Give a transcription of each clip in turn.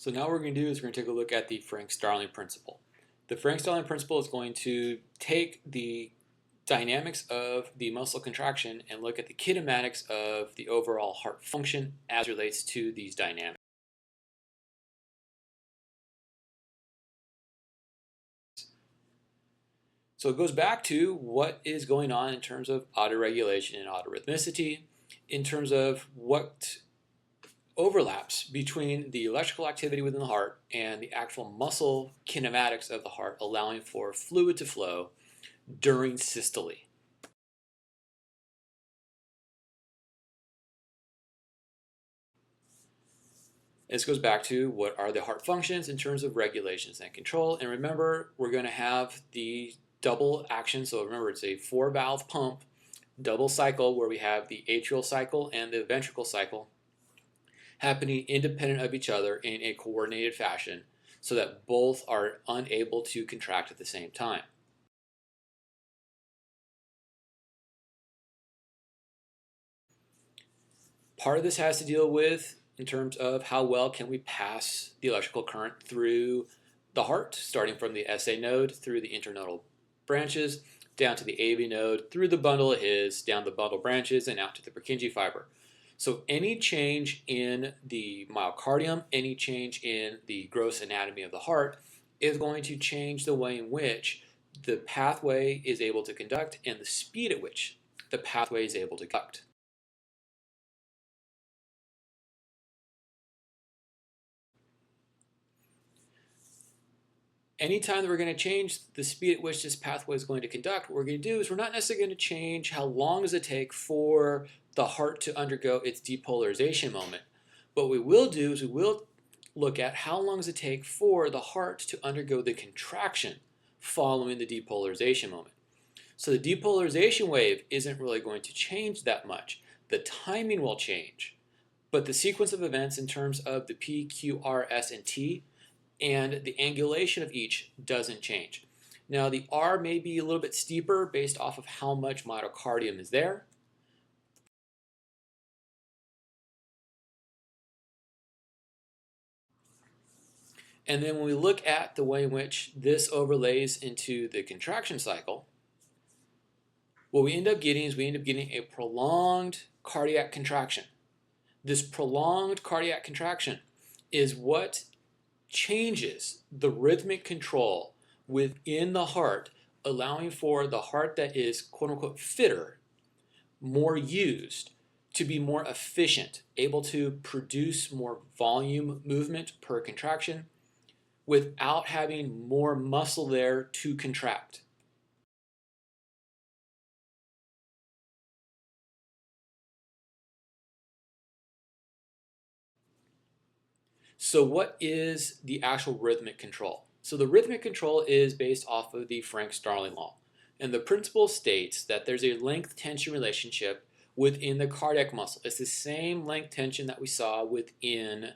So now what we're going to do is we're going to take a look at the Frank-Starling principle. The Frank-Starling principle is going to take the dynamics of the muscle contraction and look at the kinematics of the overall heart function as relates to these dynamics. So it goes back to what is going on in terms of autoregulation and autorhythmicity, in terms of what overlaps between the electrical activity within the heart and the actual muscle kinematics of the heart, allowing for fluid to flow during systole. This goes back to what are the heart functions in terms of regulations and control. And remember, we're going to have the double action. So remember, it's a 4-valve pump, double cycle, where we have the atrial cycle and the ventricle cycle happening independent of each other in a coordinated fashion so that both are unable to contract at the same time. Part of this has to deal with in terms of how well can we pass the electrical current through the heart, starting from the SA node through the internodal branches, down to the AV node, through the bundle of His, down the bundle branches, and out to the Purkinje fiber. So any change in the myocardium, any change in the gross anatomy of the heart is going to change the way in which the pathway is able to conduct and the speed at which the pathway is able to conduct. Anytime that we're going to change the speed at which this pathway is going to conduct, what we're going to do is we're not necessarily going to change how long does it take for the heart to undergo its depolarization moment. What we will do is we will look at how long does it take for the heart to undergo the contraction following the depolarization moment. So the depolarization wave isn't really going to change that much. The timing will change, but the sequence of events in terms of the P, Q, R, S, and T and the angulation of each doesn't change. Now the R may be a little bit steeper based off of how much myocardium is there. And then when we look at the way in which this overlays into the contraction cycle, what we end up getting is we end up getting a prolonged cardiac contraction. This prolonged cardiac contraction is what changes the rhythmic control within the heart, allowing for the heart that is quote-unquote fitter, more used, to be more efficient, able to produce more volume movement per contraction without having more muscle there to contract. So what is the actual rhythmic control? So the rhythmic control is based off of the Frank-Starling law. And the principle states that there's a length-tension relationship within the cardiac muscle. It's the same length tension that we saw within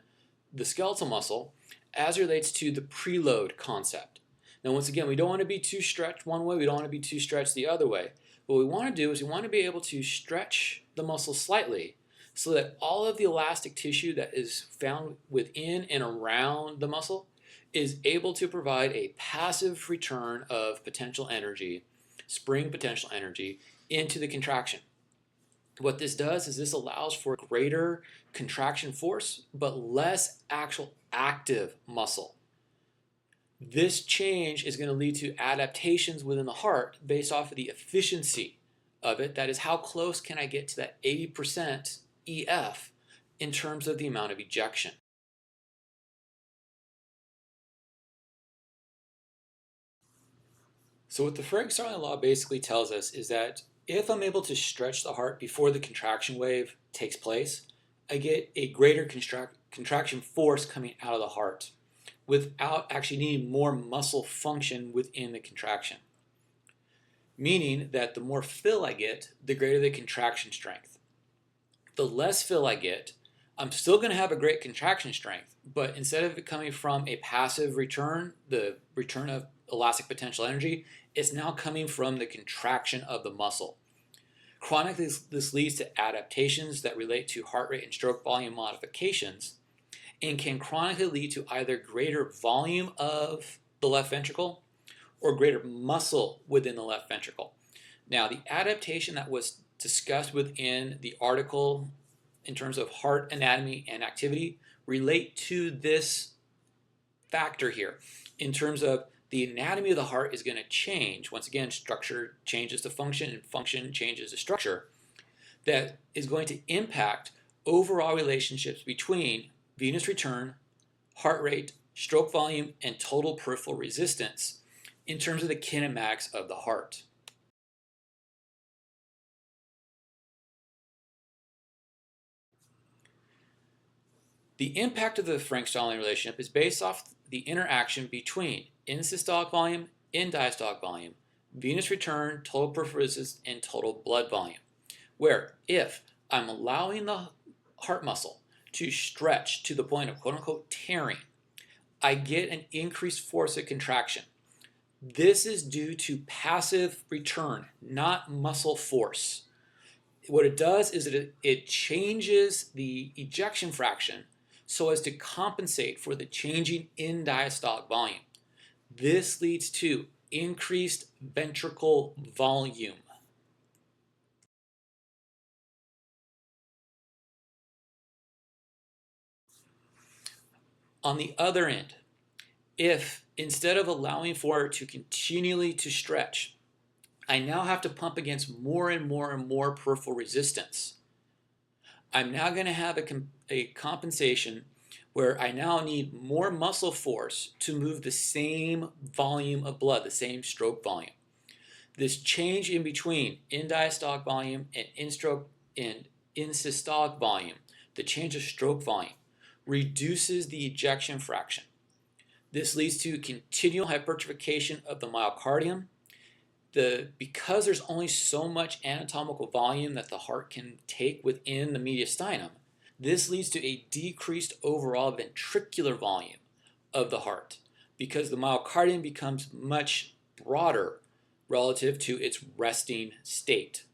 the skeletal muscle as relates to the preload concept. Now once again, we don't want to be too stretched one way, we don't want to be too stretched the other way. What we want to do is we want to be able to stretch the muscle slightly so that all of the elastic tissue that is found within and around the muscle is able to provide a passive return of potential energy, spring potential energy, into the contraction. What this does is this allows for greater contraction force, but less actual active muscle. This change is going to lead to adaptations within the heart based off of the efficiency of it. That is, how close can I get to that 80% EF in terms of the amount of ejection. So what the Frank-Starling law basically tells us is that if I'm able to stretch the heart before the contraction wave takes place, I get a greater contraction force coming out of the heart without actually needing more muscle function within the contraction. Meaning that the more fill I get, the greater the contraction strength. The less fill I get, I'm still going to have a great contraction strength, but instead of it coming from a passive return, the return of elastic potential energy, it's now coming from the contraction of the muscle. Chronically, this leads to adaptations that relate to heart rate and stroke volume modifications, and can chronically lead to either greater volume of the left ventricle or greater muscle within the left ventricle. Now, the adaptation that was discussed within the article in terms of heart anatomy and activity relate to this factor here in terms of the anatomy of the heart is going to change. Once again, structure changes to function and function changes to structure. That is going to impact overall relationships between venous return, heart rate, stroke volume, and total peripheral resistance in terms of the kinematics of the heart. The impact of the Frank-Starling relationship is based off the interaction between in-systolic volume, in-diastolic volume, venous return, total peripheral resistance, and total blood volume. Where if I'm allowing the heart muscle to stretch to the point of quote-unquote tearing, I get an increased force of contraction. This is due to passive return, not muscle force. What it does is it changes the ejection fraction so as to compensate for the changing in diastolic volume. This leads to increased ventricle volume. On the other end, if instead of allowing for it to continually to stretch, I now have to pump against more and more and more peripheral resistance, I'm now going to have a compensation where I now need more muscle force to move the same volume of blood, the same stroke volume. This change in between in diastolic volume and in systolic volume, the change of stroke volume, reduces the ejection fraction. This leads to continual hypertrophication of the myocardium. Because there's only so much anatomical volume that the heart can take within the mediastinum, this leads to a decreased overall ventricular volume of the heart because the myocardium becomes much broader relative to its resting state.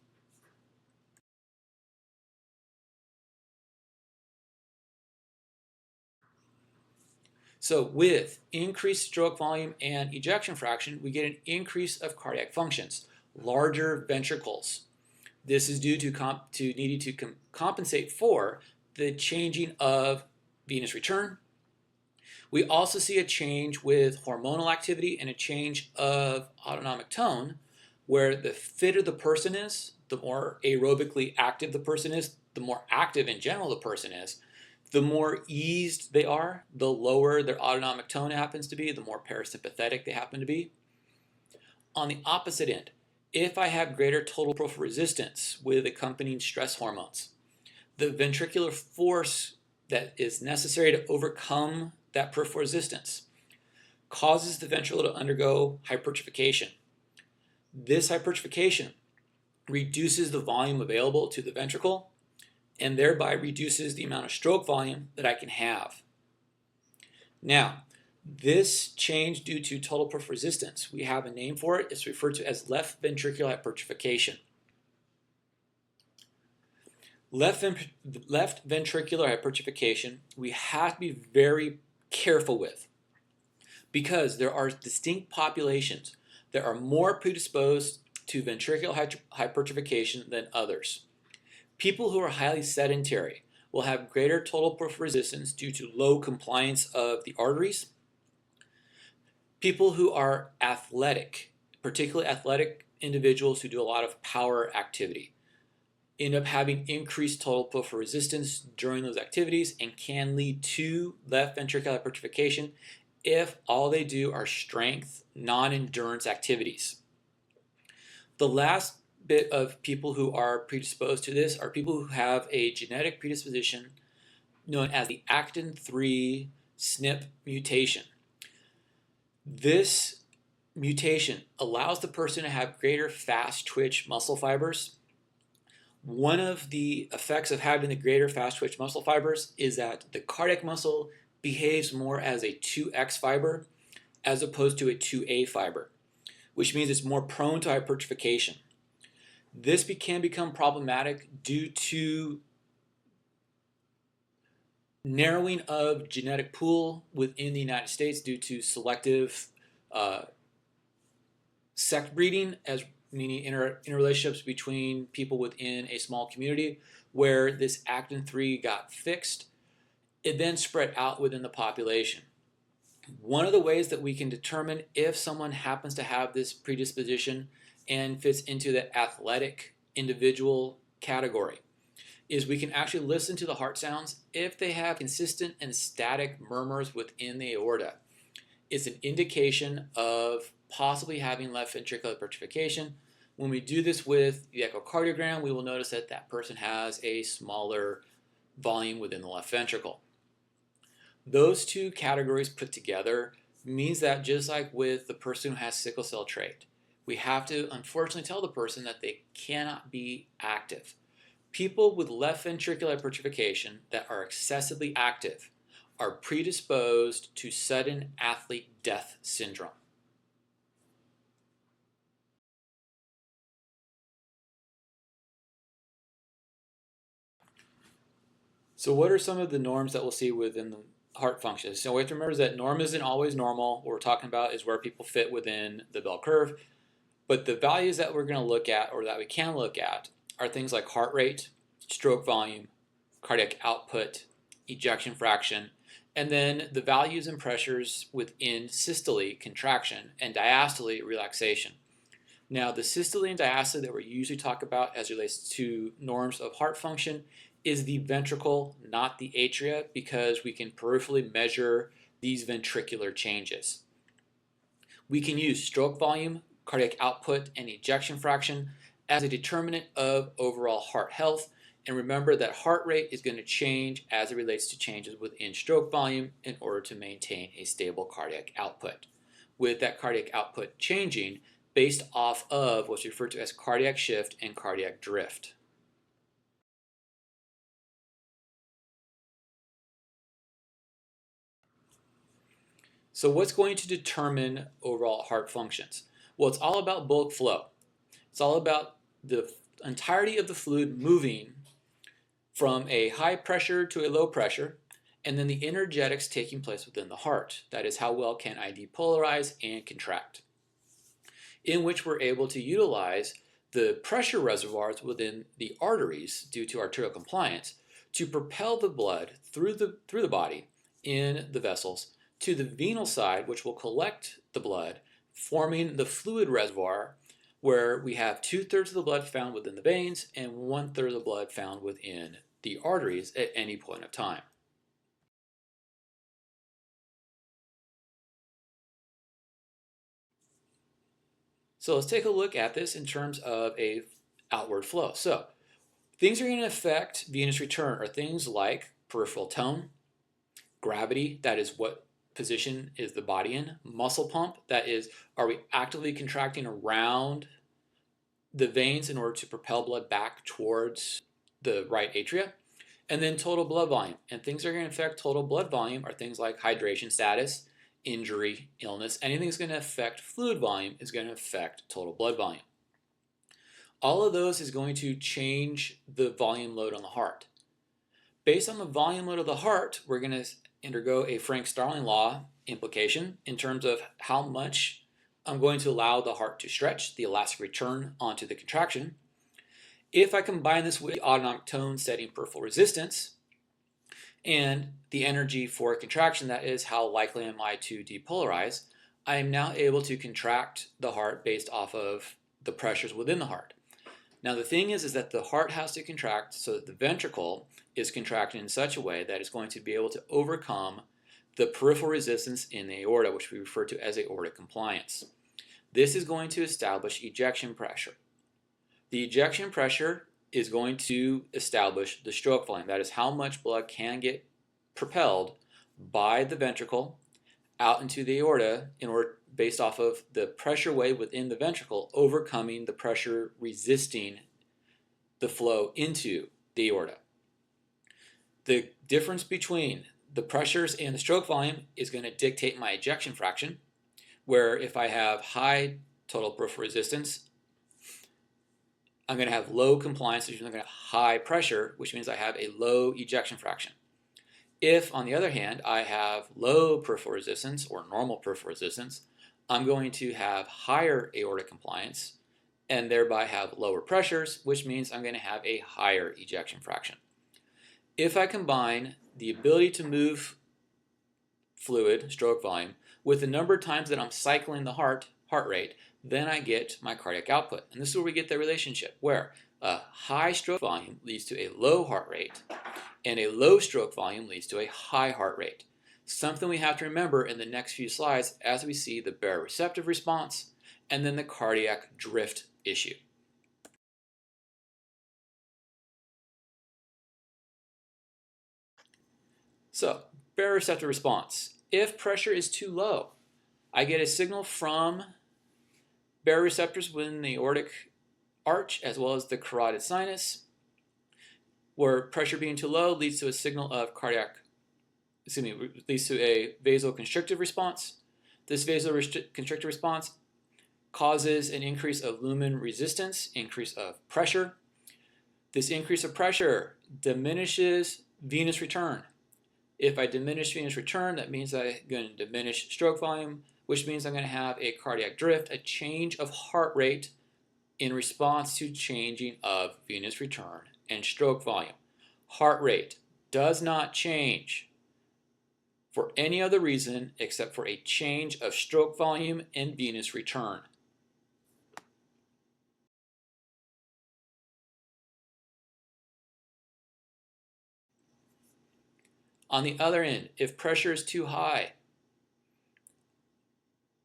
So with increased stroke volume and ejection fraction, we get an increase of cardiac functions, larger ventricles. This is due to needing to compensate for the changing of venous return. We also see a change with hormonal activity and a change of autonomic tone, where the fitter the person is, the more aerobically active the person is, the more active in general the person is, the more eased they are, the lower their autonomic tone happens to be, the more parasympathetic they happen to be. On the opposite end, if I have greater total peripheral resistance with accompanying stress hormones, the ventricular force that is necessary to overcome that peripheral resistance causes the ventricle to undergo hypertrophication. This hypertrophication reduces the volume available to the ventricle and thereby reduces the amount of stroke volume that I can have. Now, this change due to total peripheral resistance, we have a name for it. It's referred to as left ventricular hypertrophication. Left ventricular hypertrophication, we have to be very careful with because there are distinct populations that are more predisposed to ventricular hypertrophication than others. People who are highly sedentary will have greater total peripheral resistance due to low compliance of the arteries. People who are athletic, particularly athletic individuals who do a lot of power activity, end up having increased total peripheral resistance during those activities and can lead to left ventricular hypertrophication if all they do are strength, non-endurance activities. The last bit of people who are predisposed to this are people who have a genetic predisposition known as the actin 3 SNP mutation. This mutation allows the person to have greater fast twitch muscle fibers. One of the effects of having the greater fast twitch muscle fibers is that the cardiac muscle behaves more as a 2X fiber as opposed to a 2A fiber, which means it's more prone to hypertrophication. This can become problematic due to narrowing of genetic pool within the United States due to selective uh, sect breeding, as meaning interrelationships between people within a small community, where this actin 3 got fixed. It then spread out within the population. One of the ways that we can determine if someone happens to have this predisposition and fits into the athletic individual category is we can actually listen to the heart sounds if they have consistent and static murmurs within the aorta. It's an indication of possibly having left ventricular hypertrophication. When we do this with the echocardiogram, we will notice that that person has a smaller volume within the left ventricle. Those two categories put together means that just like with the person who has sickle cell trait, we have to unfortunately tell the person that they cannot be active. People with left ventricular hypertrophication that are excessively active are predisposed to sudden athlete death syndrome. So what are some of the norms that we'll see within the heart function? So we have to remember that norm isn't always normal. What we're talking about is where people fit within the bell curve. But the values that we're going to look at, or that we can look at, are things like heart rate, stroke volume, cardiac output, ejection fraction, and then the values and pressures within systole, contraction, and diastole, relaxation. Now, the systole and diastole that we usually talk about as it relates to norms of heart function is the ventricle, not the atria, because we can peripherally measure these ventricular changes. We can use stroke volume, cardiac output, and ejection fraction as a determinant of overall heart health. And remember that heart rate is going to change as it relates to changes within stroke volume in order to maintain a stable cardiac output. With that cardiac output changing based off of what's referred to as cardiac shift and cardiac drift. So what's going to determine overall heart functions? Well, it's all about bulk flow. It's all about the entirety of the fluid moving from a high pressure to a low pressure, and then the energetics taking place within the heart. That is, how well can I depolarize and contract, in which we're able to utilize the pressure reservoirs within the arteries due to arterial compliance to propel the blood through the body in the vessels to the venal side, which will collect the blood, forming the fluid reservoir, where we have 2/3 of the blood found within the veins and 1/3 of the blood found within the arteries at any point of time. So let's take a look at this in terms of a outward flow. So things that are going to affect venous return are things like peripheral tone, gravity, that is what position is the body in, muscle pump, that is, are we actively contracting around the veins in order to propel blood back towards the right atria, and then total blood volume. And things that are going to affect total blood volume are things like hydration status, injury, illness. Anything that's going to affect fluid volume is going to affect total blood volume. All of those is going to change the volume load on the heart. Based on the volume load of the heart, we're going to undergo a Frank-Starling law implication in terms of how much I'm going to allow the heart to stretch, the elastic return onto the contraction. If I combine this with the autonomic tone setting peripheral resistance and the energy for contraction, that is, how likely am I to depolarize, I am now able to contract the heart based off of the pressures within the heart. Now the thing is that the heart has to contract so that the ventricle is contracting in such a way that it's going to be able to overcome the peripheral resistance in the aorta, which we refer to as aortic compliance. This is going to establish ejection pressure. The ejection pressure is going to establish the stroke volume. That is how much blood can get propelled by the ventricle out into the aorta in order, based off of the pressure wave within the ventricle overcoming the pressure resisting the flow into the aorta. The difference between the pressures and the stroke volume is going to dictate my ejection fraction, where if I have high total peripheral resistance, I'm going to have low compliance, which means I'm going to have high pressure, which means I have a low ejection fraction. If, on the other hand, I have low peripheral resistance or normal peripheral resistance, I'm going to have higher aortic compliance and thereby have lower pressures, which means I'm going to have a higher ejection fraction. If I combine the ability to move fluid, stroke volume, with the number of times that I'm cycling the heart rate, then I get my cardiac output. And this is where we get the relationship, where a high stroke volume leads to a low heart rate, and a low stroke volume leads to a high heart rate. Something we have to remember in the next few slides as we see the baroreceptive response and then the cardiac drift issue. So, baroreceptive response. If pressure is too low, I get a signal from baroreceptors within the aortic arch as well as the carotid sinus, where pressure being too low leads to a signal of leads to a vasoconstrictive response. This vasoconstrictive response causes an increase of lumen resistance, increase of pressure. This increase of pressure diminishes venous return. If I diminish venous return, that means I'm going to diminish stroke volume, which means I'm going to have a cardiac drift, a change of heart rate in response to changing of venous return and stroke volume. Heart rate does not change for any other reason except for a change of stroke volume and venous return. On the other end, if pressure is too high,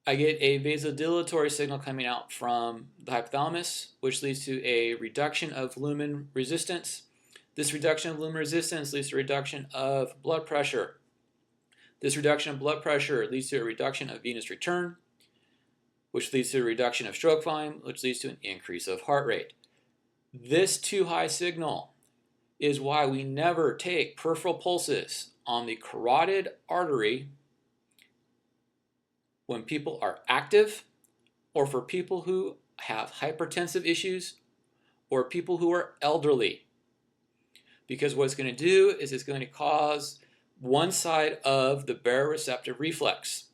I get a vasodilatory signal coming out from the hypothalamus, which leads to a reduction of lumen resistance. This reduction of lumen resistance leads to a reduction of blood pressure. This reduction of blood pressure leads to a reduction of venous return, which leads to a reduction of stroke volume, which leads to an increase of heart rate. This too high signal is why we never take peripheral pulses on the carotid artery when people are active, or for people who have hypertensive issues, or people who are elderly. Because what it's going to do is it's going to cause one side of the baroreceptive reflex.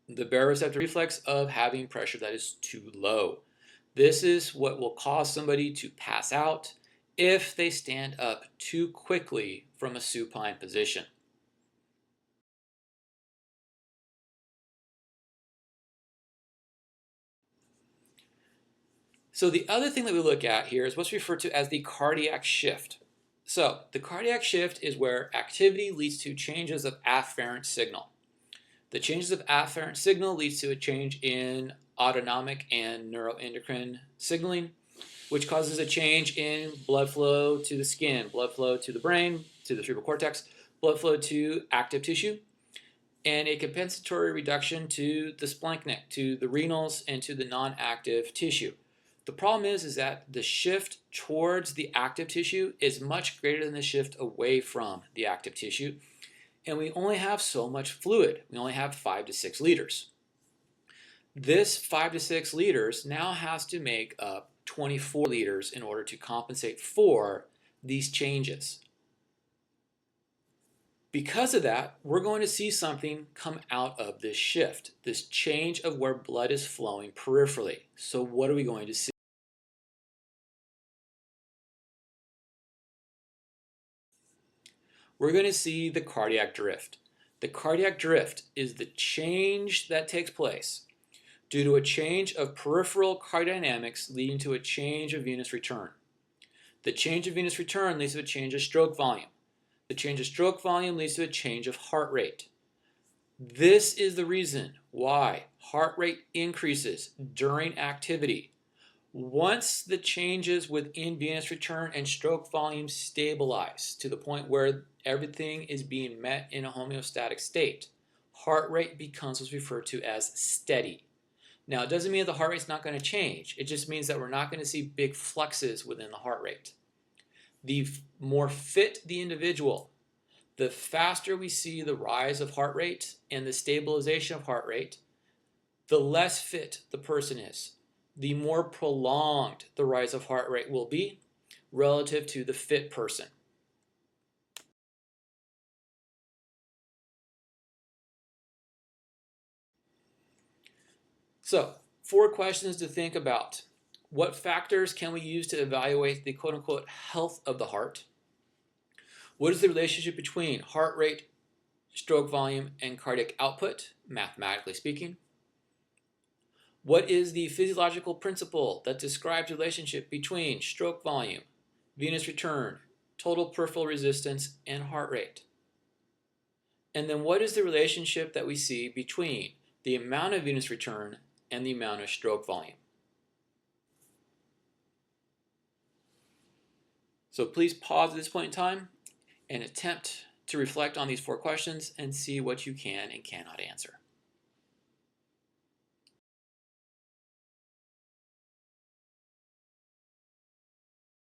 The baroreceptive reflex of having pressure that is too low. This is what will cause somebody to pass out if they stand up too quickly from a supine position. So the other thing that we look at here is what's referred to as the cardiac shift. So the cardiac shift is where activity leads to changes of afferent signal. The changes of afferent signal leads to a change in autonomic and neuroendocrine signaling, which causes a change in blood flow to the skin, blood flow to the brain, to the cerebral cortex, blood flow to active tissue, and a compensatory reduction to the splanchnic, to the renals, and to the non-active tissue. The problem is that the shift towards the active tissue is much greater than the shift away from the active tissue, and we only have so much fluid. We only have 5 to 6 liters. This 5 to 6 liters now has to make up 24 liters in order to compensate for these changes. Because of that, we're going to see something come out of this shift, this change of where blood is flowing peripherally. So what are we going to see? We're going to see the cardiac drift. The cardiac drift is the change that takes place due to a change of peripheral cardiodynamics leading to a change of venous return. The change of venous return leads to a change of stroke volume. The change of stroke volume leads to a change of heart rate. This is the reason why heart rate increases during activity. Once the changes within venous return and stroke volume stabilize to the point where everything is being met in a homeostatic state, heart rate becomes what's referred to as steady. Now, it doesn't mean that the heart rate's not going to change. It just means that we're not going to see big fluxes within the heart rate. The more fit the individual, the faster we see the rise of heart rate and the stabilization of heart rate, the less fit the person is. The more prolonged the rise of heart rate will be relative to the fit person. So, 4 questions to think about. What factors can we use to evaluate the quote-unquote health of the heart? What is the relationship between heart rate, stroke volume, and cardiac output, mathematically speaking? What is the physiological principle that describes the relationship between stroke volume, venous return, total peripheral resistance, and heart rate? And then what is the relationship that we see between the amount of venous return and the amount of stroke volume? So please pause at this point in time and attempt to reflect on these 4 questions and see what you can and cannot answer.